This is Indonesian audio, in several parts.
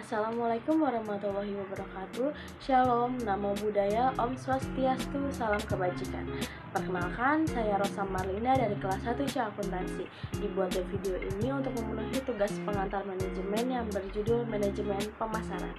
Assalamualaikum warahmatullahi wabarakatuh. Shalom, namo buddhaya, Om Swastiastu, salam kebajikan. Perkenalkan, saya Rosa Marlina dari kelas 1 C Akuntansi. Dibuatnya video ini untuk memenuhi tugas pengantar manajemen yang berjudul Manajemen Pemasaran.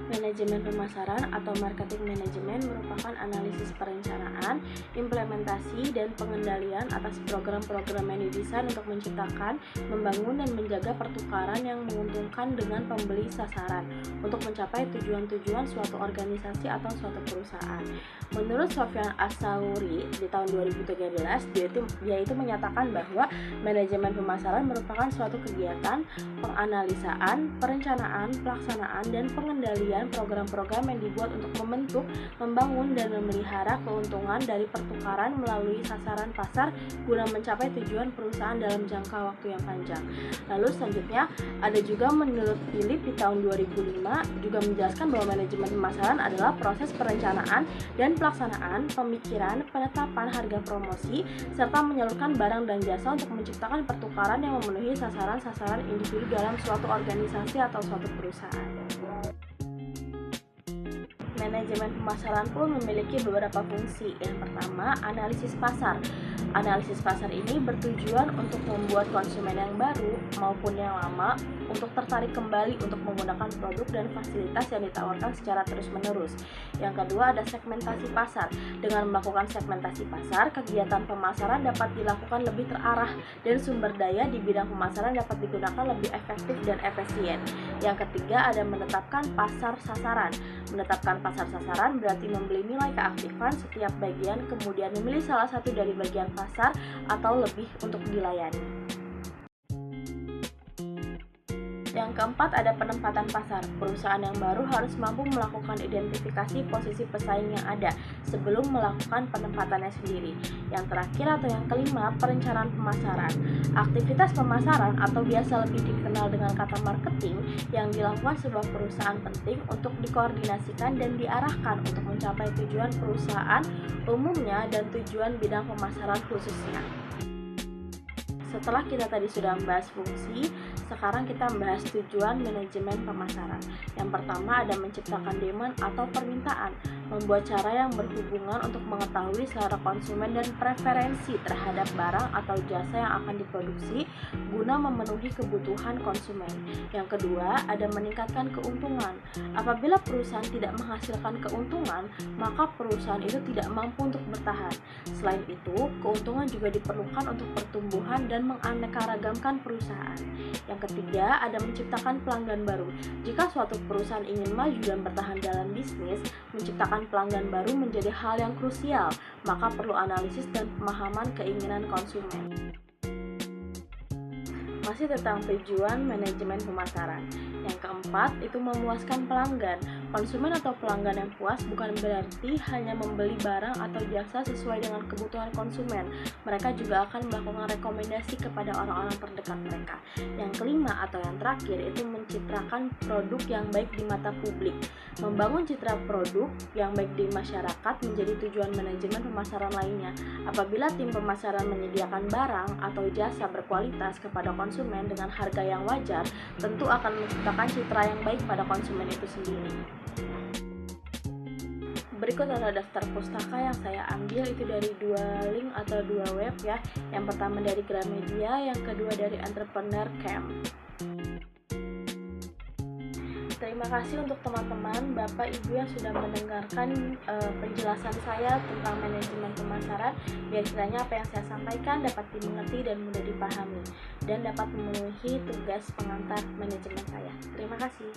Manajemen pemasaran atau marketing manajemen merupakan analisis perencanaan, implementasi, dan pengendalian atas program-program yang didesain untuk menciptakan, membangun, dan menjaga pertukaran yang menguntungkan dengan pembeli sasaran untuk mencapai tujuan-tujuan suatu organisasi atau suatu perusahaan. Menurut Sofyan Asauri di tahun 2013, dia itu menyatakan bahwa manajemen pemasaran merupakan suatu kegiatan penganalisaan, perencanaan, pelaksanaan, dan pengendalian program-program yang dibuat untuk membentuk, membangun, dan memelihara keuntungan dari pertukaran melalui sasaran pasar guna mencapai tujuan perusahaan dalam jangka waktu yang panjang. Lalu selanjutnya ada juga menurut Philip di tahun 2005 juga menjelaskan bahwa manajemen pemasaran adalah proses perencanaan dan pelaksanaan, pemikiran, penetapan harga promosi, serta menyalurkan barang dan jasa untuk menciptakan pertukaran yang memenuhi sasaran-sasaran individu dalam suatu organisasi atau suatu perusahaan. Manajemen pemasaran pun memiliki beberapa fungsi. Yang pertama, analisis pasar. Analisis pasar ini bertujuan untuk membuat konsumen yang baru maupun yang lama untuk tertarik kembali untuk menggunakan produk dan fasilitas yang ditawarkan secara terus-menerus. Yang kedua, ada segmentasi pasar. Dengan melakukan segmentasi pasar, kegiatan pemasaran dapat dilakukan lebih terarah dan sumber daya di bidang pemasaran dapat digunakan lebih efektif dan efisien. Yang ketiga, ada menetapkan pasar sasaran. Menetapkan pasar sasaran berarti membeli nilai keaktifan setiap bagian, kemudian memilih salah satu dari bagian pasar atau lebih untuk dilayani. Yang keempat, ada penempatan pasar. Perusahaan yang baru harus mampu melakukan identifikasi posisi pesaing yang ada sebelum melakukan penempatannya sendiri. Yang terakhir atau yang kelima, perencanaan pemasaran. Aktivitas pemasaran atau biasa lebih dikenal dengan kata marketing yang dilakukan sebuah perusahaan penting untuk dikoordinasikan dan diarahkan untuk mencapai tujuan perusahaan umumnya dan tujuan bidang pemasaran khususnya. Setelah kita tadi sudah membahas fungsi, sekarang kita membahas tujuan manajemen pemasaran. Yang pertama ada menciptakan demand atau permintaan, membuat cara yang berhubungan untuk mengetahui selera konsumen dan preferensi terhadap barang atau jasa yang akan diproduksi guna memenuhi kebutuhan konsumen. Yang kedua ada meningkatkan keuntungan. Apabila perusahaan tidak menghasilkan keuntungan, maka perusahaan itu tidak mampu untuk bertahan. Selain itu, keuntungan juga diperlukan untuk pertumbuhan dan menganeka-ragamkan perusahaan. Yang ketiga, ada menciptakan pelanggan baru. Jika suatu perusahaan ingin maju dan bertahan dalam bisnis, menciptakan pelanggan baru menjadi hal yang krusial, maka perlu analisis dan pemahaman keinginan konsumen. Masih tentang tujuan manajemen pemasaran. Yang keempat, itu memuaskan pelanggan. Konsumen atau pelanggan yang puas bukan berarti hanya membeli barang atau jasa sesuai dengan kebutuhan konsumen. Mereka juga akan melakukan rekomendasi kepada orang-orang terdekat mereka. Yang kelima atau yang terakhir, itu mencitrakan produk yang baik di mata publik. Membangun citra produk yang baik di masyarakat menjadi tujuan manajemen pemasaran lainnya. Apabila tim pemasaran menyediakan barang atau jasa berkualitas kepada konsumen dengan harga yang wajar, tentu akan menciptakan citra yang baik pada konsumen itu sendiri. Berikut adalah daftar pustaka yang saya ambil itu dari dua link atau dua web ya. Yang pertama dari Gramedia, yang kedua dari Entrepreneur Camp. Terima kasih untuk teman-teman, Bapak Ibu yang sudah mendengarkan penjelasan saya tentang manajemen pemasaran. Biar kiranya apa yang saya sampaikan dapat dimengerti dan mudah dipahami dan dapat memenuhi tugas pengantar manajemen saya. Terima kasih.